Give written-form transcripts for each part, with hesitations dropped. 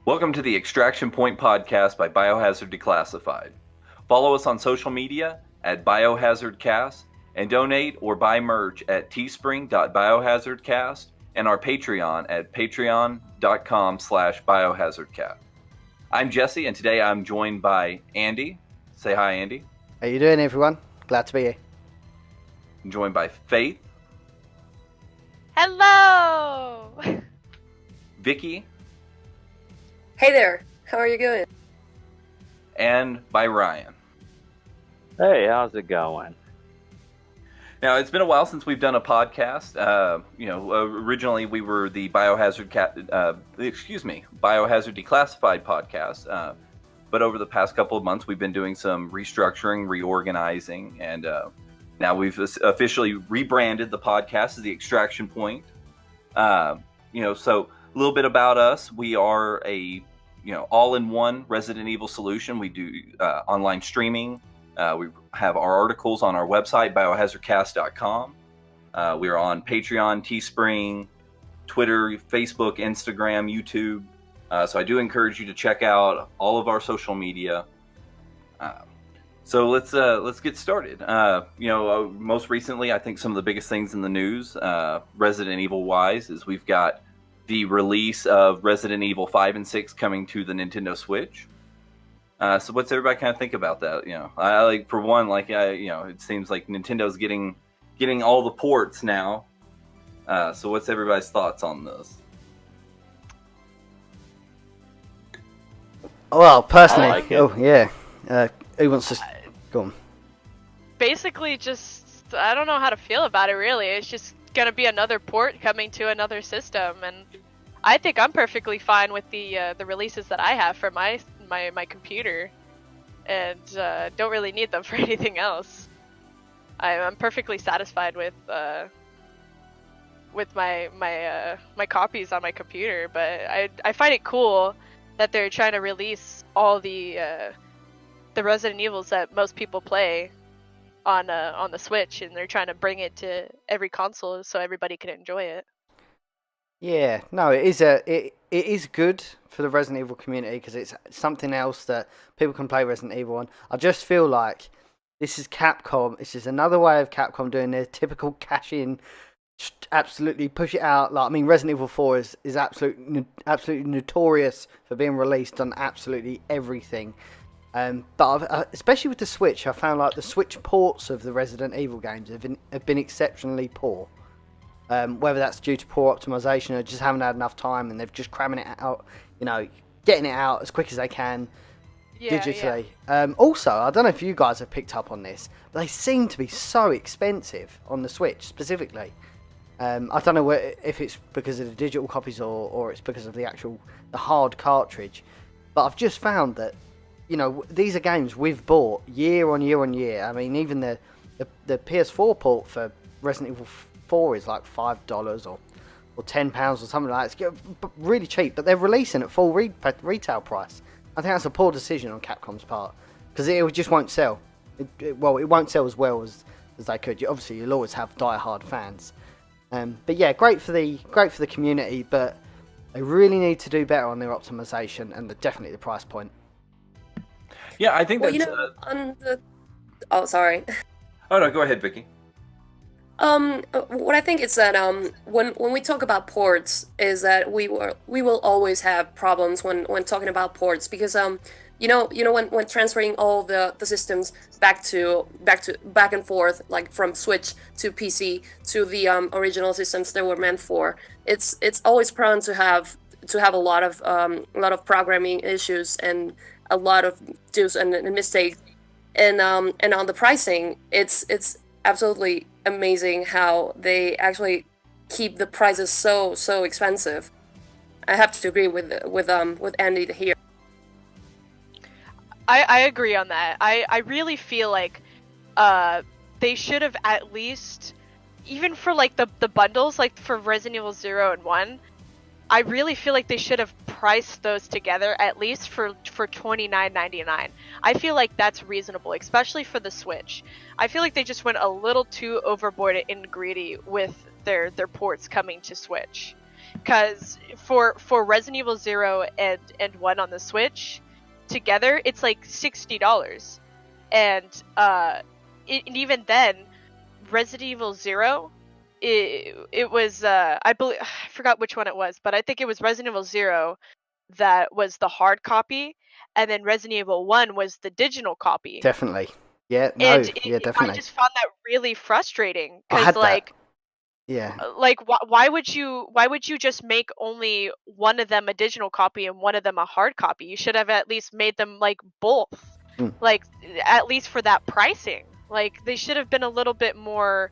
Welcome to the Extraction Point Podcast by Biohazard Declassified. Follow us on social media at BiohazardCast and donate or buy merch at teespring.biohazardcast and our Patreon at patreon.com/biohazardcast. I'm Jesse, and today I'm joined by Andy. Say hi, Andy. How you doing, everyone? Glad to be here. I'm joined by Faith. Hello! Vicky. Hey there, how are you going? And by Ryan. Hey, how's it going? Now, it's been a while since we've done a podcast. Originally we were the Biohazard Declassified Podcast. But over the past couple of months, we've been doing some restructuring, reorganizing, and now we've officially rebranded the podcast as the Extraction Point. So a little bit about us. We are a all-in-one Resident Evil solution. We do online streaming. We have our articles on our website, biohazardcast.com. We are on Patreon, Teespring, Twitter, Facebook, Instagram, YouTube. So I do encourage you to check out all of our social media. So let's get started. Most recently, I think some of the biggest things in the news, Resident Evil wise, is we've got the release of Resident Evil 5 and 6 coming to the Nintendo Switch. So what's everybody kind of think about that? I like, for one, it seems like Nintendo's getting all the ports now. So what's everybody's thoughts on this? Well, personally, I like it. Who wants to go on? Basically, just, I don't know how to feel about it, really. It's just gonna be another port coming to another system, and I think I'm perfectly fine with the releases that I have for my computer, and don't really need them for anything else. I'm perfectly satisfied with my copies on my computer, but I find it cool that they're trying to release all the Resident Evils that most people play on the Switch, and they're trying to bring it to every console so everybody can enjoy it. Yeah, no, it is good for the Resident Evil community because it's something else that people can play Resident Evil on. I just feel like this is Capcom. This is another way of Capcom doing their typical cash-in, just absolutely push it out. Resident Evil 4 is absolutely notorious for being released on absolutely everything. But especially with the Switch, I found like the Switch ports of the Resident Evil games have been exceptionally poor. Whether that's due to poor optimization or just haven't had enough time, and they're just cramming it out, getting it out as quick as they can digitally. Yeah. Also, I don't know if you guys have picked up on this, but they seem to be so expensive on the Switch specifically. I don't know if it's because of the digital copies or it's because of the hard cartridge, but I've just found that these are games we've bought year on year on year. I mean, even the PS4 port for Resident Evil 4 is like $5 or £10 or something like that. It's really cheap, but they're releasing at full retail price. I think that's a poor decision on Capcom's part because it just won't sell. It won't sell as well as they could. Obviously, you'll always have die-hard fans. But yeah, great for the community, but they really need to do better on their optimization and definitely the price point. Yeah, I think that's... Oh, sorry. Oh, no, go ahead, Vicky. What I think is that when we talk about ports is that we will always have problems when talking about ports because when transferring all the systems back and forth, like from Switch to PC to the original systems they were meant for, it's always prone to have a lot of programming issues and a lot of do's and mistakes, and on the pricing, it's absolutely amazing how they actually keep the prices so expensive. I have to agree with Andy here. I agree on that. I really feel like they should have at least, even for like the bundles, like for Resident Evil 0 and 1, I really feel like they should have priced those together at least for $29.99. I feel like that's reasonable, especially for the Switch. I feel like they just went a little too overboard and greedy with their ports coming to Switch. because for Resident Evil 0 and 1 on the Switch together, it's like $60, and even then, Resident Evil 0, it was I believe, I forgot which one it was, but I think it was Resident Evil 0 that was the hard copy, and then Resident Evil 1 was the digital copy. Definitely. Yeah, no, And yeah, definitely. I just found that really frustrating I had because, like, yeah, why would you just make only one of them a digital copy and one of them a hard copy? You should have at least made them like both, like at least for that pricing. Like they should have been a little bit more,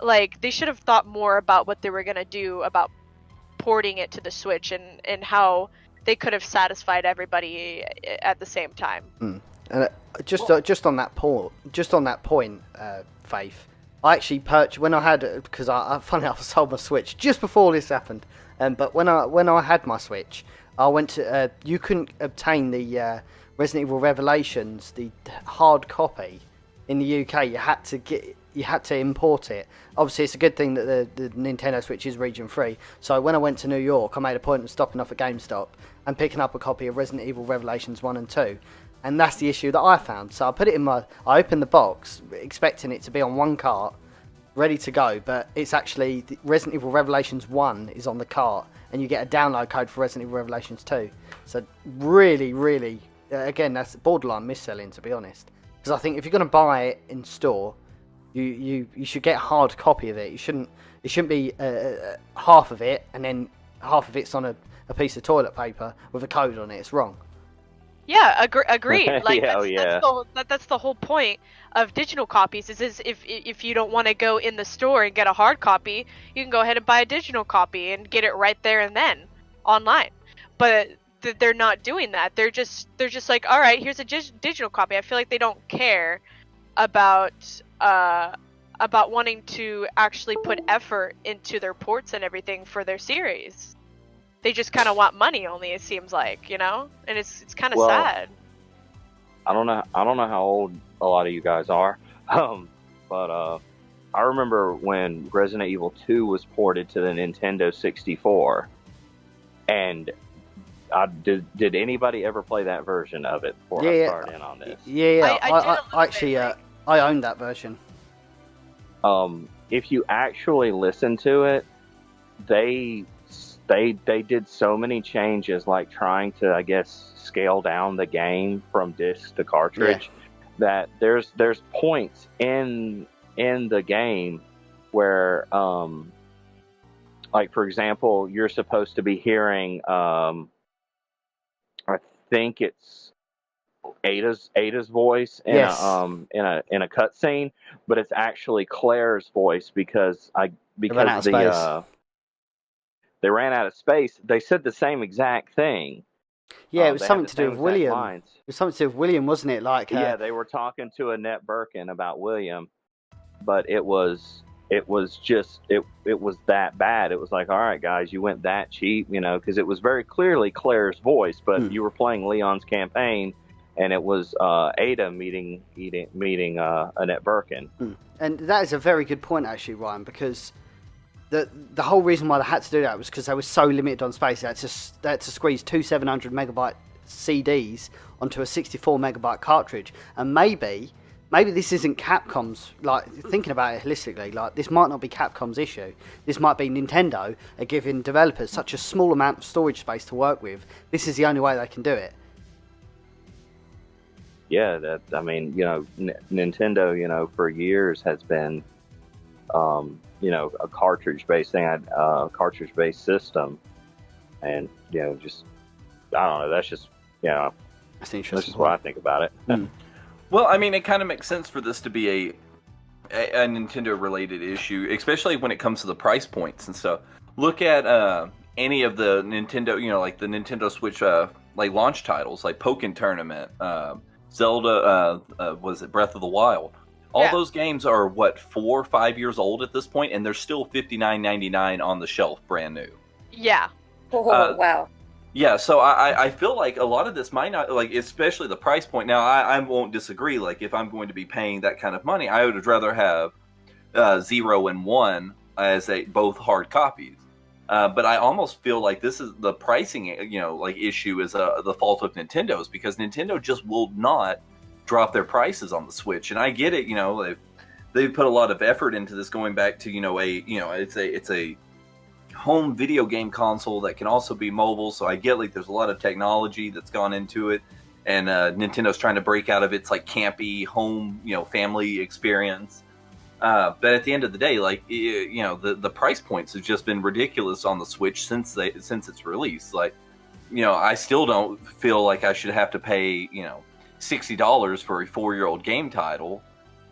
like they should have thought more about what they were gonna do about porting it to the Switch and how they could have satisfied everybody at the same time. And just on that point, Faith, I actually purchased when I had, because I funny enough, I sold my Switch just before this happened. But when I had my Switch, I went to you couldn't obtain the Resident Evil Revelations, the hard copy, in the UK. You had to import it. Obviously, it's a good thing that the Nintendo Switch is region free. So when I went to New York, I made a point of stopping off at GameStop and picking up a copy of Resident Evil Revelations 1 and 2. And that's the issue that I found. So I put it I opened the box, expecting it to be on one cart, ready to go. But it's actually, the Resident Evil Revelations 1 is on the cart, and you get a download code for Resident Evil Revelations 2. So really, really, again, that's borderline mis-selling, to be honest. Because I think if you're going to buy it in store, you should get a hard copy of it. It shouldn't be half of it, and then half of it's on a piece of toilet paper with a code on it. It's wrong. Yeah, agreed. Like that's the whole point of digital copies. Is if you don't want to go in the store and get a hard copy, you can go ahead and buy a digital copy and get it right there and then online. But they're not doing that. They're just like, all right, here's a digital copy. I feel like they don't care about wanting to actually put effort into their ports and everything for their series. They just kind of want money only, it seems like, you know? And it's kind of sad. I don't know how old a lot of you guys are, but I remember when Resident Evil 2 was ported to the Nintendo 64, and did anybody ever play that version of it before I started in on this? Yeah, I actually I owned that version. If you actually listen to it, they did so many changes, like trying to, I guess, scale down the game from disc to cartridge, that there's points in the game where, like for example, you're supposed to be hearing, I think it's Ada's voice in a cutscene, but it's actually Claire's voice because they ran out of space. They said the same exact thing. Yeah, it was something to do with William. It was something to do with William, wasn't it? Like they were talking to Annette Birkin about William, but it was that bad. It was like, all right, guys, you went that cheap, you know, because it was very clearly Claire's voice, but you were playing Leon's campaign, and it was Ada meeting Annette Birkin. And that is a very good point, actually, Ryan, because the whole reason why they had to do that was because they were so limited on space. They had to squeeze two 700 megabyte CDs onto a 64 megabyte cartridge. And maybe this isn't Capcom's, like, thinking about it holistically, like, this might not be Capcom's issue. This might be Nintendo are giving developers such a small amount of storage space to work with. This is the only way they can do it. Yeah, I mean, you know, Nintendo, you know, for years has been, you know, a cartridge-based thing, a cartridge-based system, and you know, just I don't know. That's just, you know, that's interesting. That's just what I think about it. Well, I mean, it kind of makes sense for this to be a Nintendo-related issue, especially when it comes to the price points and stuff. Look at any of the Nintendo, you know, like the Nintendo Switch, like launch titles, like Pokken Tournament, Zelda, was it Breath of the Wild? All those games are, what, 4 or 5 years old at this point, and they're still $59.99 on the shelf, brand new. Yeah. Wow. Yeah, so I feel like a lot of this might not, like, especially the price point. Now, I won't disagree. Like, if I'm going to be paying that kind of money, I would rather have 0 and 1 as both hard copies. But I almost feel like this is the pricing, like issue is the fault of Nintendo's, because Nintendo just will not drop their prices on the Switch. And I get it, they've put a lot of effort into this, going back to it's a home video game console that can also be mobile. So I get like there's a lot of technology that's gone into it, and Nintendo's trying to break out of its like campy home family experience. But at the end of the day, like the price points have just been ridiculous on the Switch since its release. Like I still don't feel like I should have to pay $60 for a 4-year-old game title,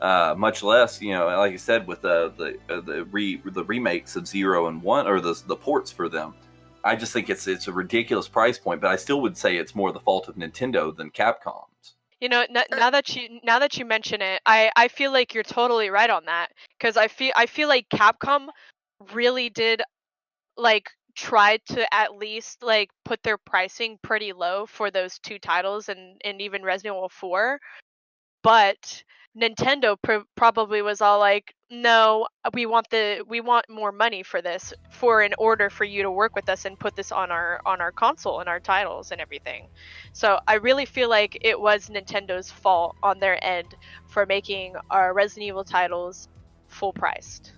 much less like I said, with the remakes of 0 and 1, or the ports for them. I just think it's a ridiculous price point, but I still would say it's more the fault of Nintendo than Capcom's. Now that you mention it, I feel like you're totally right on that, because I feel like Capcom really did like try to at least like put their pricing pretty low for those 2 titles and even Resident Evil 4, but Nintendo probably was all like, no, we want more money for this, in order for you to work with us and put this on our console and our titles and everything. So I really feel like it was Nintendo's fault on their end for making our Resident Evil titles full priced.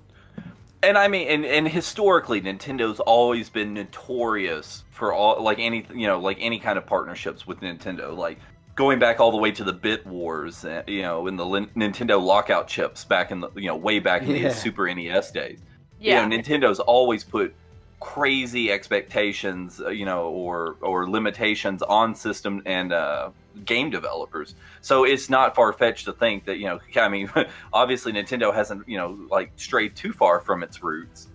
And I mean, and historically, Nintendo's always been notorious for any kind of partnerships with Nintendo, like going back all the way to the Bit Wars, in the Nintendo lockout chips back in the way back in the Super NES days. Yeah, Nintendo's always put crazy expectations, or limitations on system and game developers. So it's not far-fetched to think that I mean, obviously Nintendo hasn't strayed too far from its roots.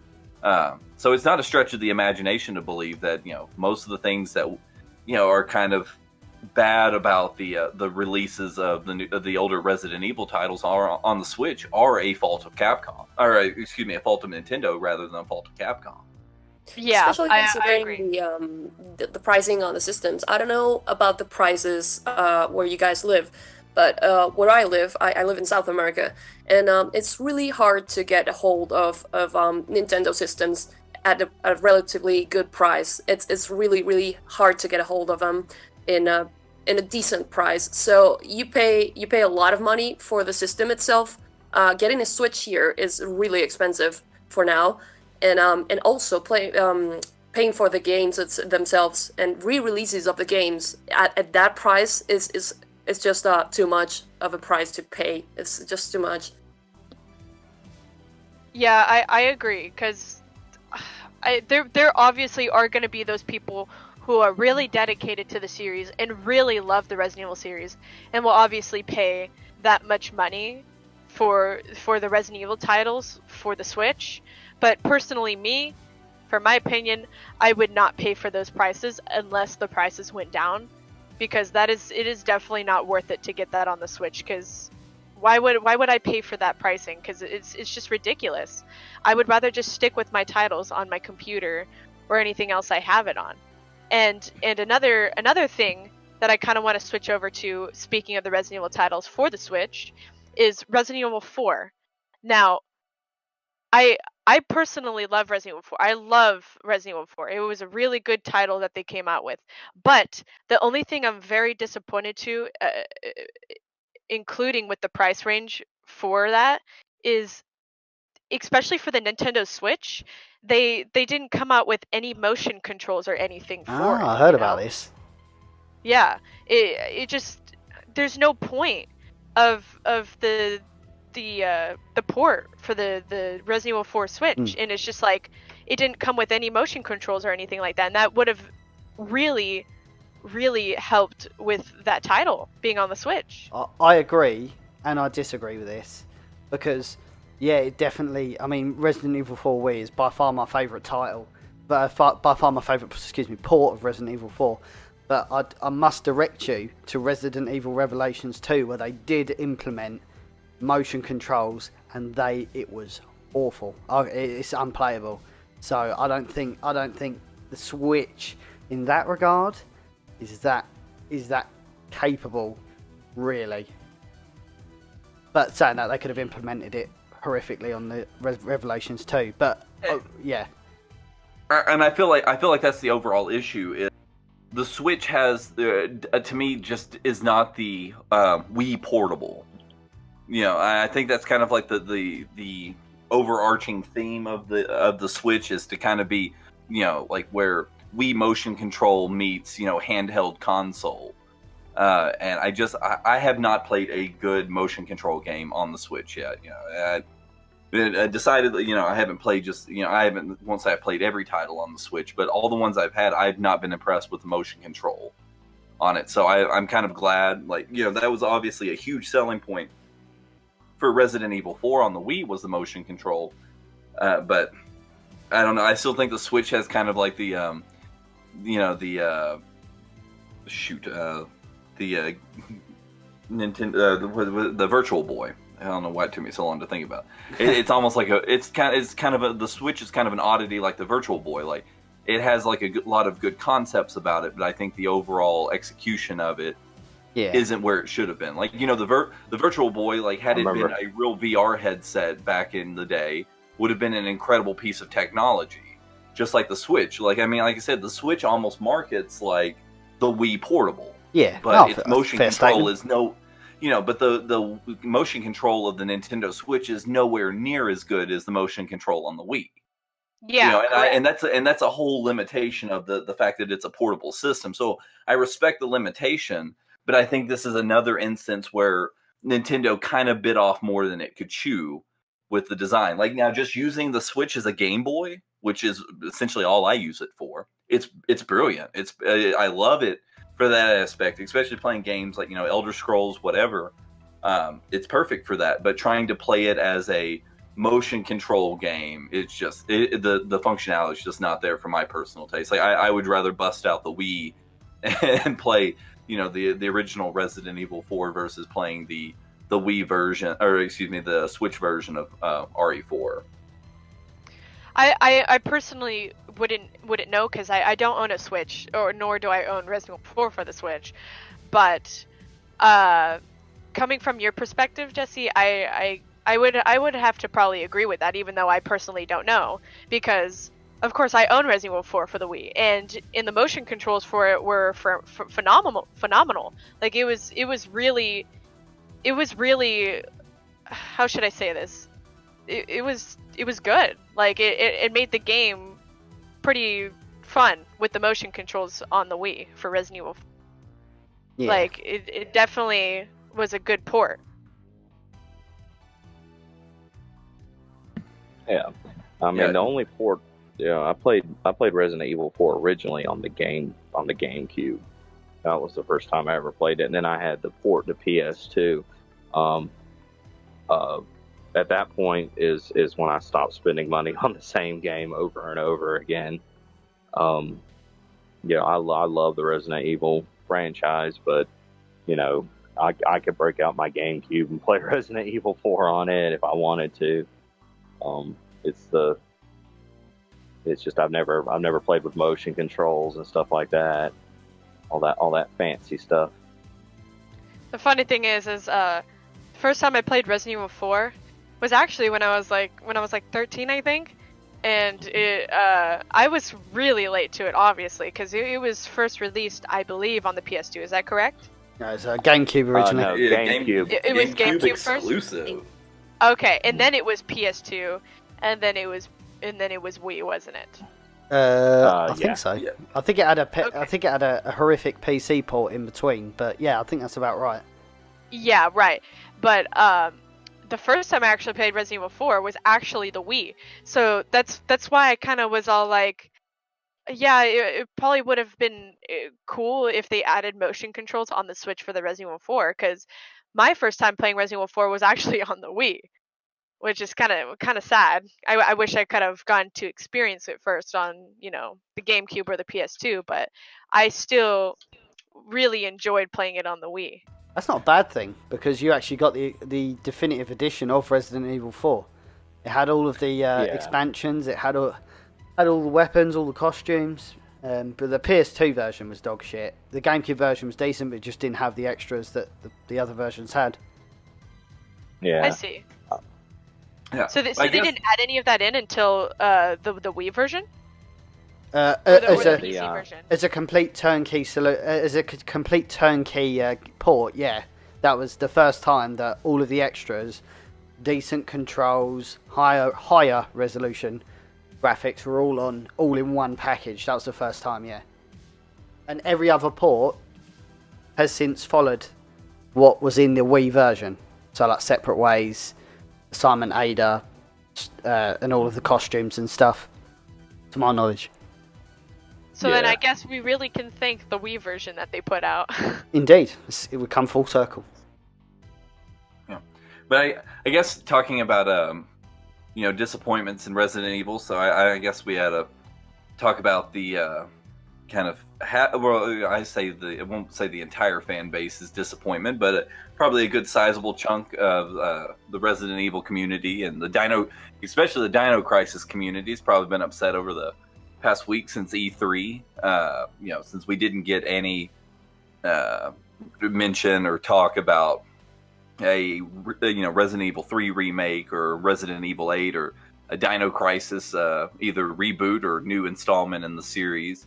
So it's not a stretch of the imagination to believe that most of the things that are kind of bad about the releases of the older Resident Evil titles are on the Switch are a fault of Capcom, or excuse me, a fault of Nintendo rather than a fault of Capcom. Yeah, especially considering the pricing on the systems. I don't know about the prices where you guys live, but where I live in South America, and it's really hard to get a hold of Nintendo systems at a relatively good price. It's really, really hard to get a hold of them in a decent price. So you pay a lot of money for the system itself. Getting a Switch here is really expensive for now, and also paying for the games themselves and re-releases of the games at that price is just too much of a price to pay. It's just too much. Yeah, I agree, because there obviously are going to be those people who are really dedicated to the series and really love the Resident Evil series, and will obviously pay that much money for the Resident Evil titles for the Switch. But personally, for my opinion, I would not pay for those prices unless the prices went down, because it is definitely not worth it to get that on the Switch. Because why would I pay for that pricing? Because it's just ridiculous. I would rather just stick with my titles on my computer or anything else I have it on. And another thing that I kind of want to switch over to, speaking of the Resident Evil titles for the Switch, is Resident Evil 4. Now, I personally love Resident Evil 4. I love Resident Evil 4. It was a really good title that they came out with. But the only thing I'm very disappointed to, including with the price range for that, is, especially for the Nintendo Switch, they didn't come out with any motion controls or anything for it. I heard about this. Yeah, it just, there's no point of the port for the Resident Evil 4 Switch, and it's just like it didn't come with any motion controls or anything like that, and that would have really, really helped with that title being on the Switch. I agree, and I disagree with this, because yeah, it definitely, I mean, Resident Evil 4 Wii is by far my favourite title, but by far my favourite, port of Resident Evil 4. But I must direct you to Resident Evil Revelations 2, where they did implement motion controls, and it was awful. It's unplayable. So I don't think the Switch in that regard is that capable, really. But saying that, they could have implemented it horrifically on the Revelations 2. But yeah. And I feel like that's the overall issue. Is the Switch has, to me, just is not the Wii portable. I think that's kind of like the overarching theme of the Switch is to kind of be, like where Wii motion control meets, handheld console. And I have not played a good motion control game on the Switch yet. I decided that, I haven't played once I played every title on the Switch, but all the ones I've had, I've not been impressed with the motion control on it. So I'm kind of glad, that was obviously a huge selling point for Resident Evil 4 on the Wii was the motion control. But I don't know. I still think the Switch has kind of like the Nintendo, the Virtual Boy. I don't know why it took me so long to think about. It's almost like the Switch is kind of an oddity like the Virtual Boy. Like it has like a lot of good concepts about it, but I think the overall execution of it isn't where it should have been. Like the Virtual Boy, like had it been a real VR headset back in the day, would have been an incredible piece of technology. Just like the Switch. Like I said, the Switch almost markets like the Wii portable. Yeah, but its motion control is no. But the motion control of the Nintendo Switch is nowhere near as good as the motion control on the Wii. Yeah, and that's a whole limitation of the fact that it's a portable system. So I respect the limitation, but I think this is another instance where Nintendo kind of bit off more than it could chew with the design. Like now, just using the Switch as a Game Boy, which is essentially all I use it for, it's brilliant. I love it. For that aspect, especially playing games like Elder Scrolls, whatever, it's perfect for that. But trying to play it as a motion control game, it's just the functionality is just not there for my personal taste. Like I would rather bust out the Wii and play the original Resident Evil 4 versus playing the Wii version, or excuse me, the Switch version of RE4. I personally wouldn't know because I don't own a Switch, nor do I own Resident Evil 4 for the Switch. But coming from your perspective, Jesse, I would have to probably agree with that, even though I personally don't know, because of course I own Resident Evil 4 for the Wii, and in the motion controls for it were phenomenal. Like it was really, how should I say this? It was good. Like it made the game pretty fun with the motion controls on the Wii for Resident Evil. Yeah. Like it definitely was a good port. Yeah, I mean the only port. I played Resident Evil 4 originally on the GameCube. That was the first time I ever played it, and then I had the port to PS2. At that point is when I stopped spending money on the same game over and over again. I love the Resident Evil franchise, but I could break out my GameCube and play Resident Evil 4 on it if I wanted to. It's just I've never played with motion controls and stuff like that. All that fancy stuff. The funny thing is first time I played Resident Evil 4 was actually when I was like 13, I think, and I was really late to it, obviously, because it was first released, I believe, on the PS2. Is that correct? No, it's a GameCube originally. No, GameCube. It was GameCube exclusive. First. Okay, and then it was PS2, and then it was Wii, wasn't it? I think so. Yeah. I think it had I think it had a horrific PC port in between, but yeah, I think that's about right. Yeah, right. But the first time I actually played Resident Evil 4 was actually the Wii. So that's why I kind of was all like, yeah, it probably would have been cool if they added motion controls on the Switch for the Resident Evil 4, because my first time playing Resident Evil 4 was actually on the Wii, which is kind of sad. I wish I could have gotten to experience it first on, the GameCube or the PS2, but I still really enjoyed playing it on the Wii. That's not a bad thing, because you actually got the definitive edition of Resident Evil 4. It had all of the expansions, it had all the weapons, all the costumes, but the PS2 version was dog shit. The GameCube version was decent, but it just didn't have the extras that the other versions had. Yeah. I see. Yeah. So they didn't add any of that in until the Wii version? As the a PC version. as a complete turnkey complete turnkey port, yeah, that was the first time that all of the extras, decent controls, higher resolution graphics were all in one package. That was the first time, yeah. And every other port has since followed what was in the Wii version. So like separate ways, Simon Ada, and all of the costumes and stuff, to my knowledge. So then I guess we really can thank the Wii version that they put out. Indeed, it would come full circle. Yeah, but I guess talking about disappointments in Resident Evil. So I guess we had to talk about the kind of I won't say the entire fan base is disappointment, but probably a good sizable chunk of the Resident Evil community and especially the Dino Crisis community has probably been upset over the past week since E3. Since we didn't get any mention or talk about a Resident Evil 3 remake or Resident Evil 8 or a Dino Crisis either reboot or new installment in the series.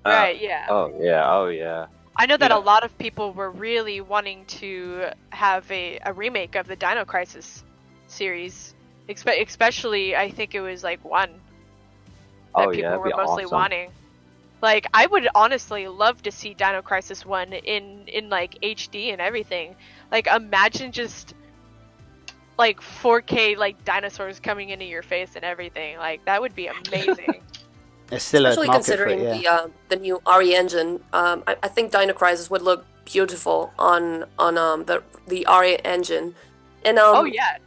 Right, yeah. Oh yeah. I know that a lot of people were really wanting to have a remake of the Dino Crisis series, especially I think it was like 1 that people were mostly wanting. Like, I would honestly love to see Dino Crisis 1 in like HD and everything. Like, imagine just like 4K like dinosaurs coming into your face and everything. Like, that would be amazing. Especially considering the new RE engine, I think Dino Crisis would look beautiful on the RE engine. And oh yeah.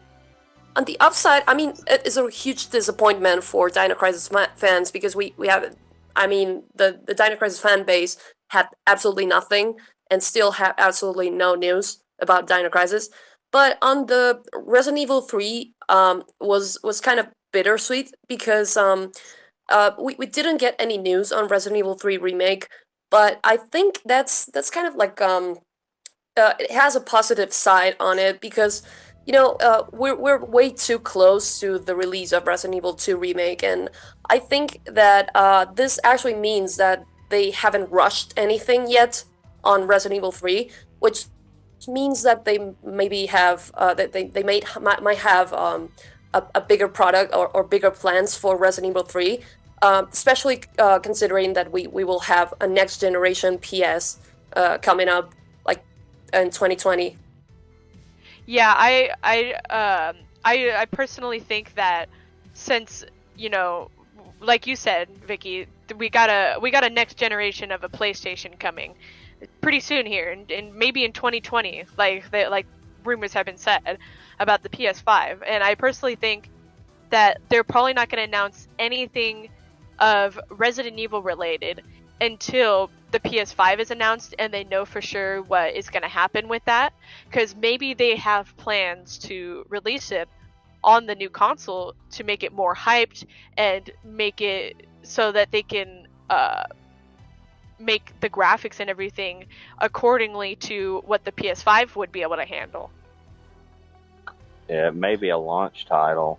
On the upside, I mean, it is a huge disappointment for Dino Crisis fans because we have, I mean, the Dino Crisis fan base had absolutely nothing and still have absolutely no news about Dino Crisis. But on the Resident Evil 3 was kind of bittersweet because we didn't get any news on Resident Evil 3 Remake, but I think that's kind of like it has a positive side on it because we're way too close to the release of Resident Evil 2 Remake, and I think that this actually means that they haven't rushed anything yet on Resident Evil 3, which means that they maybe have they might have a bigger product or bigger plans for Resident Evil 3, especially considering that we will have a next generation PS coming up like in 2020. Yeah, I personally think that since, like you said, Vicky, we got a next generation of a PlayStation coming pretty soon here, and maybe in 2020, like rumors have been said about the PS5. And I personally think that they're probably not going to announce anything of Resident Evil related until the PS5 is announced and they know for sure what is going to happen with that, because maybe they have plans to release it on the new console to make it more hyped and make it so that they can make the graphics and everything accordingly to what the PS5 would be able to handle. Yeah, maybe a launch title.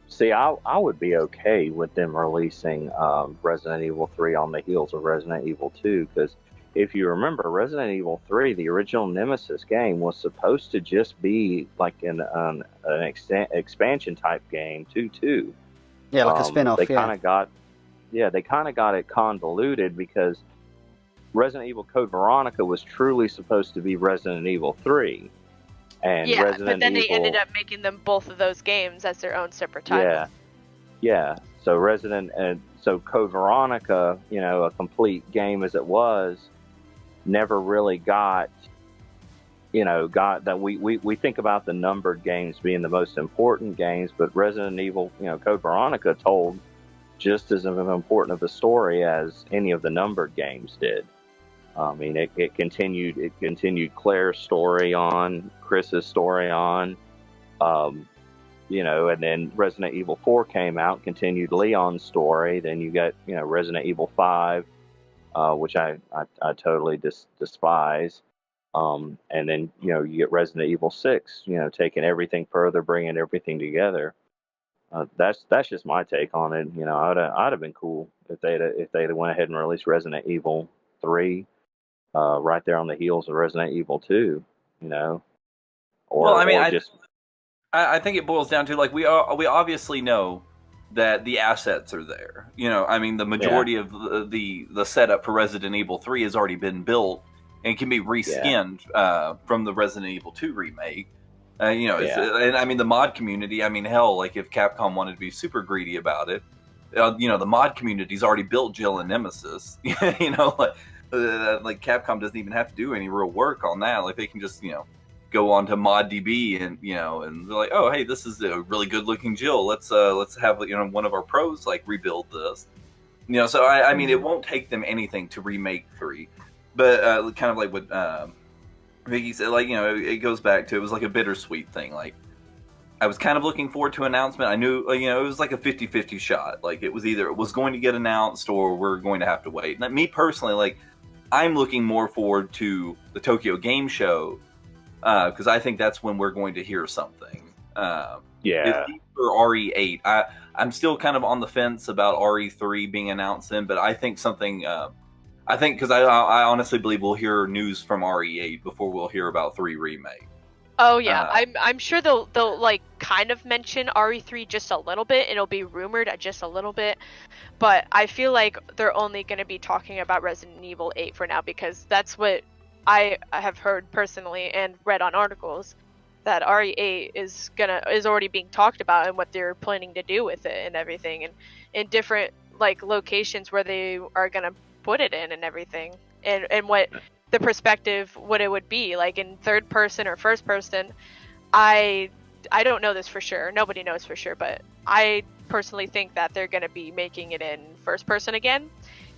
See, I would be okay with them releasing Resident Evil 3 on the heels of Resident Evil 2, because if you remember, Resident Evil 3, the original Nemesis game, was supposed to just be like an expansion type game, 2-2. Yeah, like a spin-off. They kind of got it convoluted because Resident Evil Code Veronica was truly supposed to be Resident Evil 3. And yeah, Resident but then Evil, they ended up making them both of those games as their own separate titles. Yeah. So Code Veronica, a complete game as it was, never really got that. We think about the numbered games being the most important games, but Resident Evil, Code Veronica told just as important of a story as any of the numbered games did. I mean, it continued Claire's story on, Chris's story on, and then Resident Evil 4 came out, continued Leon's story. Then you got, Resident Evil 5, which I totally despise. And then, you get Resident Evil 6, taking everything further, bringing everything together. That's just my take on it. You know, I'd have been cool if they'd went ahead and released Resident Evil 3 right there on the heels of Resident Evil 2. You know, Well, I mean, or just I think it boils down to, like, we obviously know that the assets are there. You know, I mean, the majority of the setup for Resident Evil 3 has already been built and can be reskinned from the Resident Evil 2 remake. You know, and I mean, the mod community, I mean, hell, like, if Capcom wanted to be super greedy about it, you know, the mod community's already built Jill and Nemesis. You know, like Capcom doesn't even have to do any real work on that. Like, they can just, you know, go on to ModDB and, you know, and they're like, oh, hey, this is a really good looking Jill. Let's have, you know, one of our pros like rebuild this. You know, so I mean, it won't take them anything to remake 3, but kind of like what Vicky said, like, you know, it goes back to, it was like a bittersweet thing. Like, I was kind of looking forward to an announcement. I knew, you know, it was like a 50-50 shot. Like, it was either it was going to get announced or we're going to have to wait. And me personally, like, I'm looking more forward to the Tokyo Game Show because I think that's when we're going to hear something. For RE8. I'm still kind of on the fence about RE3 being announced then, but I think something. I think because I honestly believe we'll hear news from RE8 before we'll hear about 3 remake. Oh yeah, I'm sure they'll like kind of mention RE3 just a little bit. It'll be rumored just a little bit, but I feel like they're only going to be talking about Resident Evil 8 for now because that's what I have heard personally and read on articles that RE8 is already being talked about and what they're planning to do with it and everything, and in different like locations where they are going to put it in and everything, and what the perspective, what it would be like in third person or first person. I don't know this for sure. Nobody knows for sure, but I personally think that they're going to be making it in first person again,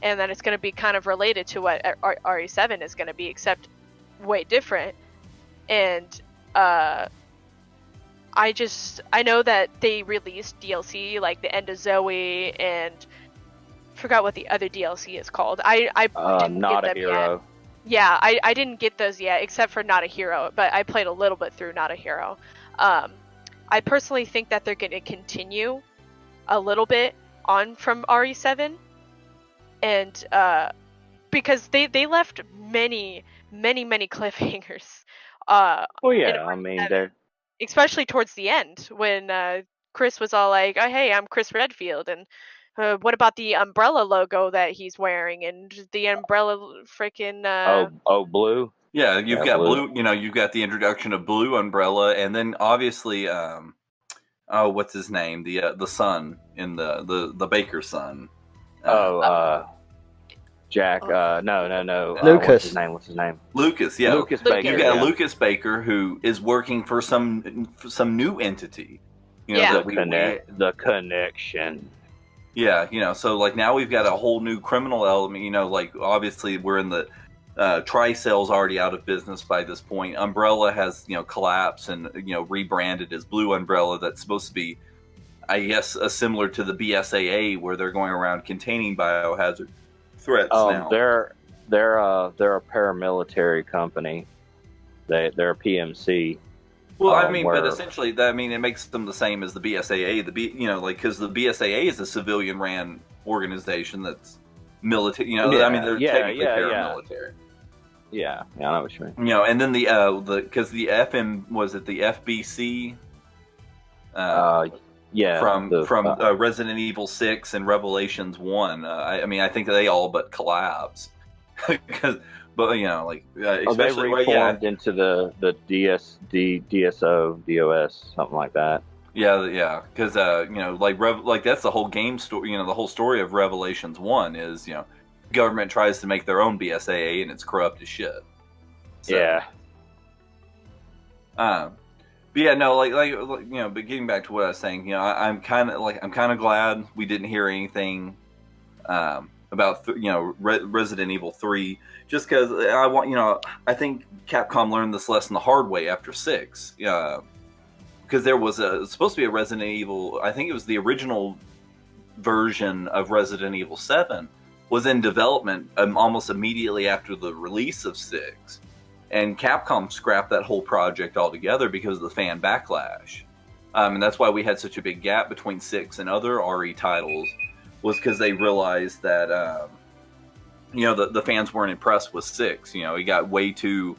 and then it's going to be kind of related to what RE7 is going to be, except way different. And I know that they released DLC like the End of Zoe and forgot what the other DLC is called. I didn't Not get a them Hero. yet. Yeah, I didn't get those yet, except for Not a Hero, but I played a little bit through Not a Hero. I personally think that they're going to continue a little bit on from RE7, and because they left many cliffhangers. Well, yeah, I mean, they're especially towards the end when Chris was all like, "Oh, hey, I'm Chris Redfield," and what about the umbrella logo that he's wearing and the umbrella freaking Blue. Yeah, you've got Blue. You know, you've got the introduction of Blue Umbrella, and then obviously, what's his name? The son in the baker's son. Jack. No. Lucas. What's his name? Lucas. Yeah, Lucas Baker. You've got Lucas Baker, who is working for some new entity. You know, Yeah. The connection. Yeah, you know, so like now we've got a whole new criminal element. You know, like obviously we're in the Tri-Cell's already out of business by this point. Umbrella has, you know, collapsed and, you know, rebranded as Blue Umbrella. That's supposed to be, I guess, similar to the BSAA, where they're going around containing biohazard threats now. They're a paramilitary company. They're a PMC. Well, I mean, but essentially, it makes them the same as the BSAA. You know, like, because the BSAA is a civilian-ran organization that's military. You know, I mean, they're technically paramilitary. Yeah, I know what you mean. You know, and then because the FM was it the FBC? From Resident Evil 6 and Revelations 1. I mean, I think they all but collapsed. But you know, like especially they reformed into the DSO, something like that. Yeah, because you know, like that's the whole game story. You know, the whole story of Revelations 1 is, you know, government tries to make their own BSAA and it's corrupt as shit. So, yeah. But yeah, no, like you know, but getting back to what I was saying, you know, I'm kind of glad we didn't hear anything about Resident Evil 3, just because I think Capcom learned this lesson the hard way after 6, because there was supposed to be a Resident Evil. I think it was the original version of Resident Evil 7 was in development almost immediately after the release of 6. And Capcom scrapped that whole project altogether because of the fan backlash. And that's why we had such a big gap between 6 and other RE titles, was because they realized that the fans weren't impressed with 6. He got way too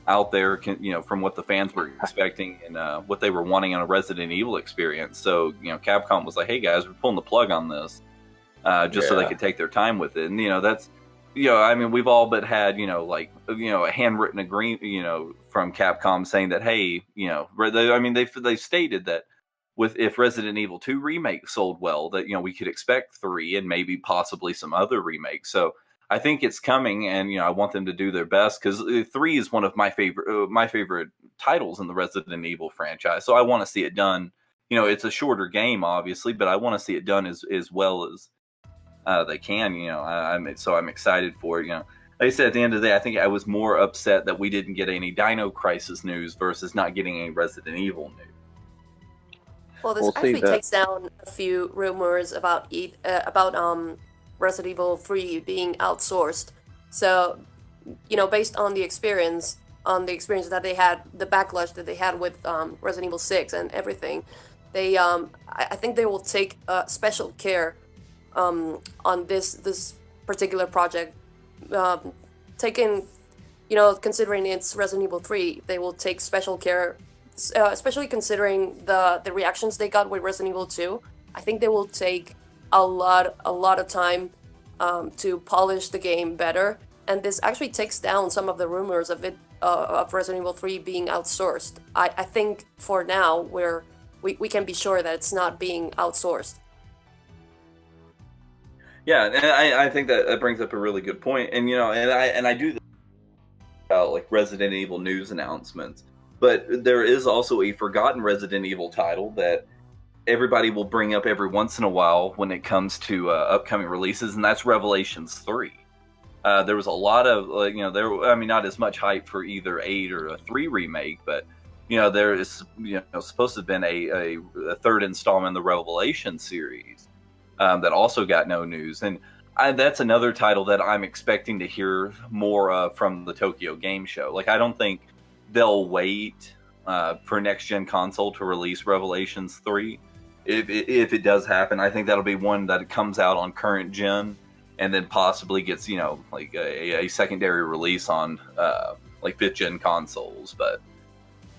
out there, from what the fans were expecting and what they were wanting in a Resident Evil experience. So Capcom was like, hey guys, we're pulling the plug on this, so they could take their time with it. And that's we've all but had a handwritten agreement from Capcom saying that, hey, they stated that if Resident Evil 2 remake sold well, that we could expect 3 and maybe possibly some other remakes. So I think it's coming, and I want them to do their best, because 3 is one of my favorite titles in the Resident Evil franchise. So I want to see it done. It's a shorter game, obviously, but I want to see it done as well as they can. I'm excited for it. Like I said, at the end of the day, I think I was more upset that we didn't get any Dino Crisis news versus not getting any Resident Evil news. Well, this actually takes down a few rumors about Resident Evil 3 being outsourced. So, based on the experience that they had, the backlash that they had with Resident Evil 6 and everything, they I think they will take special care on this particular project. Considering it's Resident Evil 3, they will take special care, especially considering the reactions they got with Resident Evil 2. I think they will take a lot of time to polish the game better, and this actually takes down some of the rumors of Resident Evil 3 being outsourced. I think for now we can be sure that it's not being outsourced. Yeah, and I think that brings up a really good point. And I do this about like Resident Evil news announcements, but there is also a forgotten Resident Evil title that everybody will bring up every once in a while when it comes to upcoming releases, and that's Revelations 3. There was a lot of not as much hype for either 8 or a 3 remake, but there is supposed to have been a third installment in the Revelation series that also got no news, and that's another title that I'm expecting to hear more from the Tokyo Game Show. Like, I don't think they'll wait for next gen console to release Revelations 3. If it does happen, I think that'll be one that comes out on current gen and then possibly gets a secondary release on 5th gen consoles. But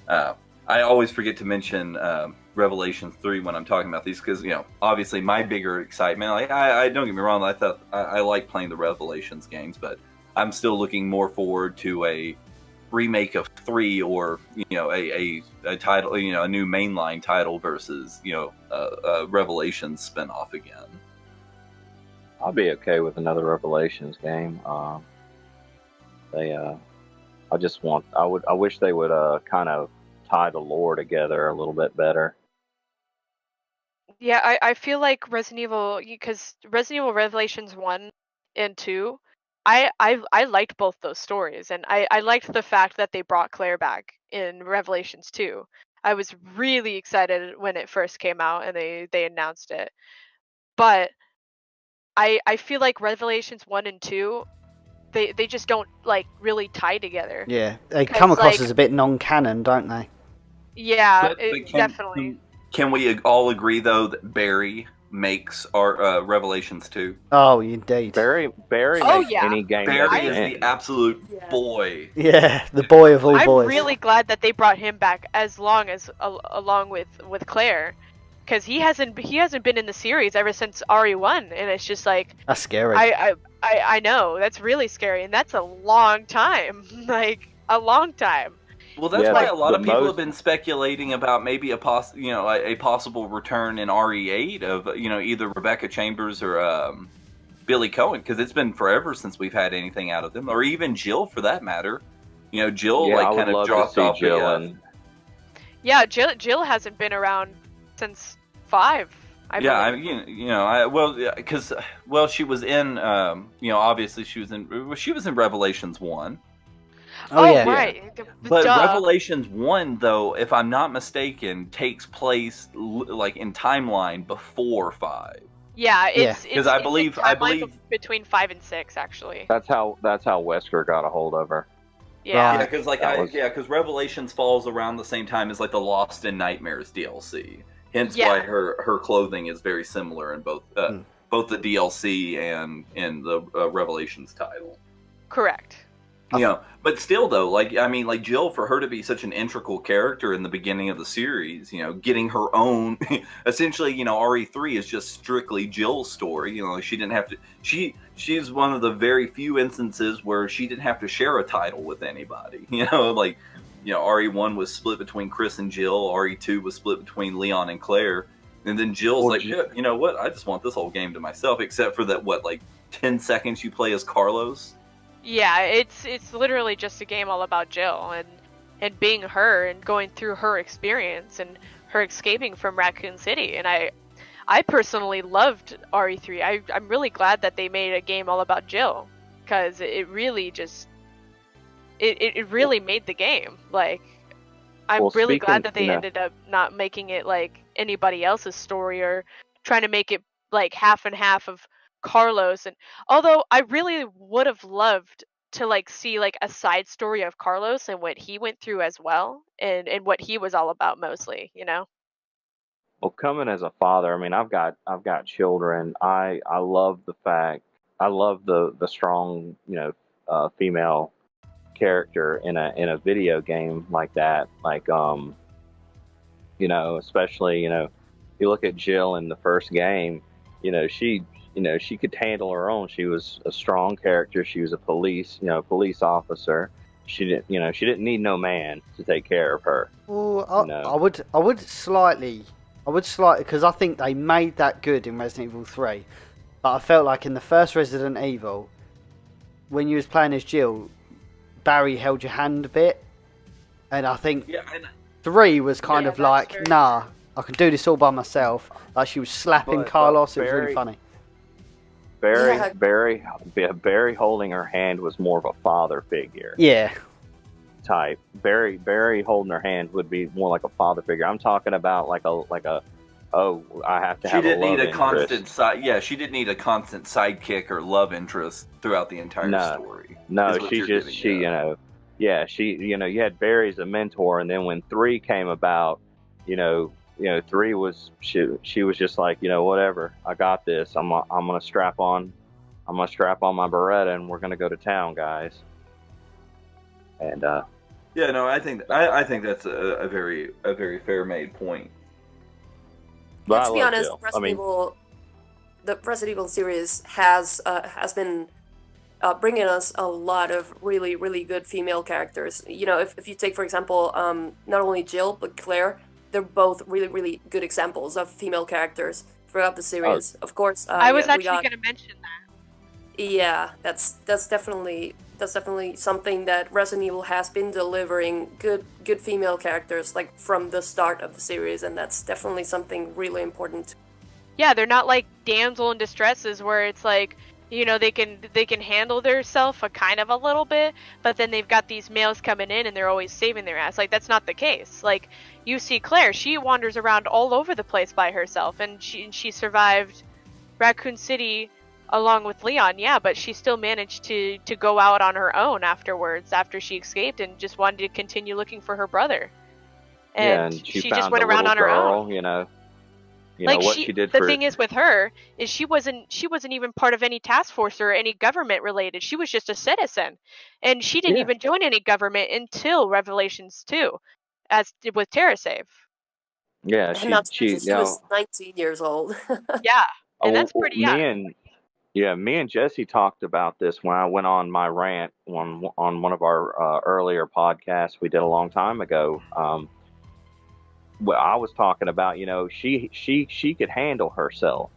I always forget to mention Revelations 3 when I'm talking about these, because obviously my bigger excitement, I don't get me wrong, I like playing the Revelations games, but I'm still looking more forward to a remake of 3, or a title, a new mainline title versus a Revelations spinoff again. I'll be okay with another Revelations game. I wish they would kind of tie the lore together a little bit better. Yeah, I feel like Resident Evil, because Resident Evil Revelations 1 and 2, I liked both those stories, and I liked the fact that they brought Claire back in Revelations 2. I was really excited when it first came out and they announced it. But I feel like Revelations 1 and 2, they just don't really tie together. Yeah, they come across as a bit non-canon, don't they? Yeah, definitely. Can we all agree though that Barry makes our Revelations 2? Oh, indeed. Barry makes any game. Barry is the absolute boy. Yeah, the boy of all boys. I'm really glad that they brought him back along with Claire, because he hasn't been in the series ever since RE1, and it's just like, that's scary. I know, that's really scary, and that's a long time, a long time. Well, that's why a lot of people have been speculating about maybe a possible return in RE8 of either Rebecca Chambers or Billy Cohen, because it's been forever since we've had anything out of them, or even Jill for that matter. Jill kind of dropped off. Yeah, Jill hasn't been around since 5. Because she was in obviously she was in Revelations 1. Oh yeah, right. But Revelations 1, though, if I'm not mistaken, takes place in timeline before 5. Yeah, because I believe between 5 and 6 actually. That's how Wesker got a hold of her. Yeah, because Revelations falls around the same time as the Lost in Nightmares DLC. Hence why her clothing is very similar in both both the DLC and in the Revelations title. Correct. You know, but still though, like Jill, for her to be such an integral character in the beginning of the series, you know, getting her own, essentially, you know, RE3 is just strictly Jill's story. You know, she didn't have to. She's one of the very few instances where she didn't have to share a title with anybody. You know, like, you know, RE1 was split between Chris and Jill. RE2 was split between Leon and Claire. And then Jill's like, yeah, you know what? I just want this whole game to myself, except for that, like 10 seconds you play as Carlos. Yeah, it's literally just a game all about Jill and being her and going through her experience and her escaping from Raccoon City. And I personally loved RE3. I'm really glad that they made a game all about Jill, because it really just it really made the game. Like, I'm really glad that they ended up not making it like anybody else's story or trying to make it like half and half of Carlos. And although I really would have loved to like see like a side story of Carlos and what he went through as well, and what he was all about mostly, you know. Well, coming as a father, I mean, I've got children. I love the fact, I love the strong, you know, female character in a video game like that. Like, you know, especially, you know, you look at Jill in the first game, you know, she could handle her own. She was a strong character. She was a police officer. She didn't need no man to take care of her. Well, I would slightly, because I think they made that good in Resident Evil 3. But I felt like in the first Resident Evil, when you was playing as Jill, Barry held your hand a bit, and I think 3 was kind of like, nah, I can do this all by myself. Like, she was slapping Carlos. It was really funny. Barry holding her hand was more of a father figure. Yeah. Type. Barry holding her hand would be more like a father figure. I'm talking about like a I have to have a love interest. She didn't need a constant sidekick or love interest throughout the entire story. No, you had Barry as a mentor, and then when 3 came about, you know, 3 was she was just like, you know, whatever, I got this. I'm gonna strap on my Beretta, and we're gonna go to town, guys. And I think that's a very fair made point. But to be honest, the Resident Evil series has been bringing us a lot of really, really good female characters. You know, if you take, for example, not only Jill but Claire, they're both really, really good examples of female characters throughout the series. Of course, I was actually going to mention that. Yeah, that's definitely something that Resident Evil has been delivering good female characters like from the start of the series, and that's definitely something really important. Yeah, they're not like damsel in distresses where it's like, you know, they can handle theirself a kind of a little bit, but then they've got these males coming in and they're always saving their ass. Like, that's not the case. Like, you see Claire, she wanders around all over the place by herself, and she survived Raccoon City along with Leon, yeah, but she still managed to go out on her own afterwards, after she escaped, and just wanted to continue looking for her brother. And she just went around on her own. You know like, what she did. The thing is with her is she wasn't even part of any task force or any government related. She was just a citizen, and she didn't even join any government until Revelations 2, as with TerraSave. Yeah, she was 19 years old. Yeah, and that's pretty young. Me and Jesse talked about this when I went on my rant on one of our earlier podcasts we did a long time ago. Well, I was talking about, you know, she could handle herself.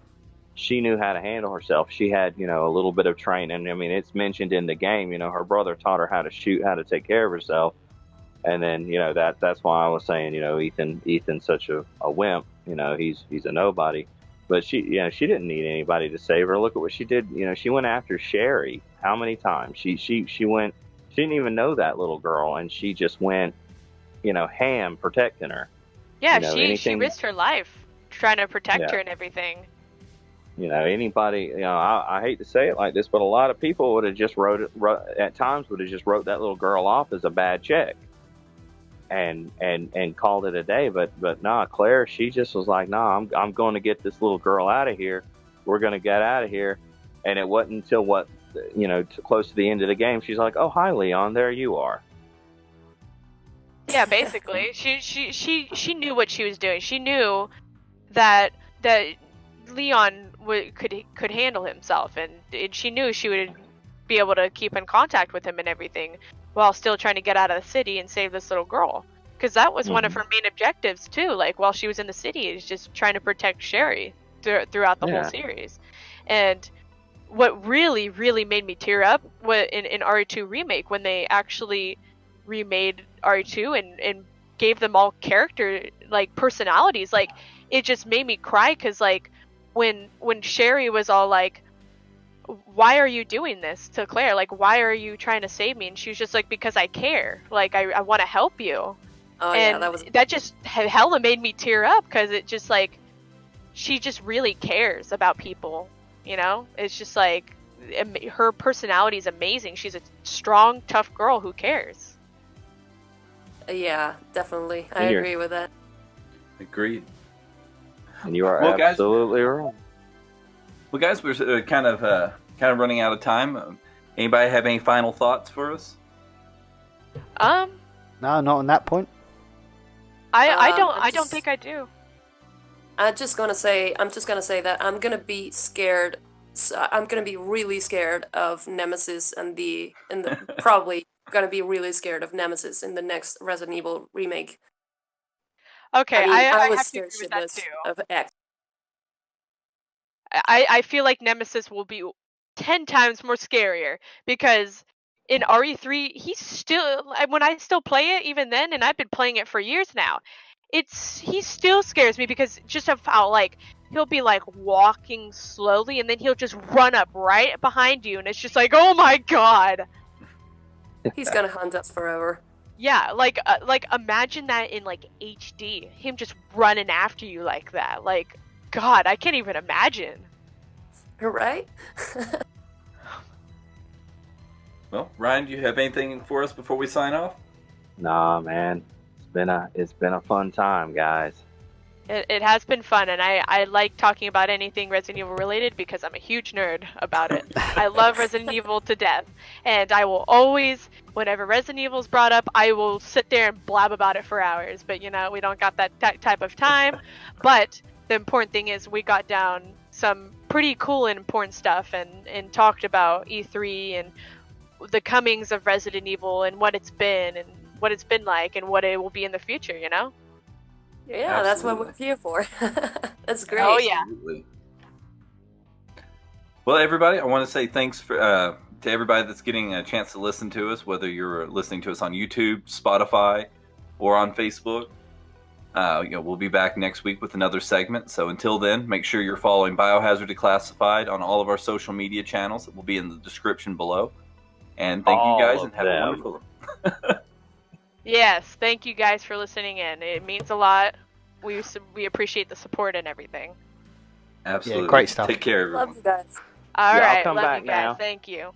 She knew how to handle herself. She had, you know, a little bit of training. I mean, it's mentioned in the game, you know, her brother taught her how to shoot, how to take care of herself. And then, you know, that's why I was saying, you know, Ethan's such a wimp, you know, he's a nobody. But she didn't need anybody to save her. Look at what she did. You know, she went after Sherry. How many times? She went, she didn't even know that little girl, and she just went, you know, ham protecting her. Yeah, she risked her life trying to protect her and everything. You know, anybody, you know, I hate to say it like this, but a lot of people would have just wrote that little girl off as a bad check. and called it a day. But nah, Claire, she just was like, nah, I'm going to get this little girl out of here. We're going to get out of here. And it wasn't until close to the end of the game, she's like, oh, hi, Leon, there you are. Yeah, basically, she knew what she was doing. She knew that Leon could handle himself, and she knew she would be able to keep in contact with him and everything, while still trying to get out of the city and save this little girl. Because that was one of her main objectives too. Like while she was in the city, is just trying to protect Sherry throughout the whole series. And what really, really made me tear up in RE2 Remake, when they actually remade RE2 and gave them all character, like, personalities. Like, it just made me cry, because, like, when Sherry was all like, why are you doing this to Claire? Like, why are you trying to save me? And she was just like, because I care. Like, I want to help you. Oh, and yeah, that just hella made me tear up, because it just, like, she just really cares about people, you know? It's just like, her personality is amazing. She's a strong, tough girl who cares. Yeah, definitely. I agree with that. Agreed. And you are absolutely right. Well, guys, we're kind of running out of time. Anybody have any final thoughts for us? No, not on that point. I don't think I do. I'm just gonna say that I'm gonna be scared. I'm gonna be really scared of Nemesis and probably gonna be really scared of Nemesis in the next Resident Evil remake. Okay, I was have to scared agree with that shitless too. of X. I feel like Nemesis will be 10 times more scarier, because in RE3, he's still, when I still play it even then, and I've been playing it for years now, he still scares me, because just of how, like, he'll be like walking slowly and then he'll just run up right behind you, and it's just like, oh my god. He's gonna hunt us forever. Yeah, like imagine that in like HD, him just running after you like that. Like, god, I can't even imagine. Right? Well, Ryan, do you have anything for us before we sign off? Nah, man. It's been a fun time, guys. It has been fun, and I like talking about anything Resident Evil related, because I'm a huge nerd about it. I love Resident Evil to death, and I will always, whenever Resident Evil is brought up, I will sit there and blab about it for hours. But, you know, we don't got that type of time. But the important thing is we got down some pretty cool and important stuff, and talked about E3 and the comings of Resident Evil and what it's been like and what it will be in the future, you know? Yeah, that's what we're here for. That's great. Oh, yeah. Absolutely. Well, everybody, I want to say thanks to everybody that's getting a chance to listen to us, whether you're listening to us on YouTube, Spotify, or on Facebook. We'll be back next week with another segment. So until then, make sure you're following Biohazard Declassified on all of our social media channels. It will be in the description below. And thank you guys, and have a wonderful one. Yes, thank you guys for listening in. It means a lot. We appreciate the support and everything. Absolutely. Yeah, great stuff. Take care, everyone. Love you guys. All Yeah, I'll right, come love back you guys. now. Thank you.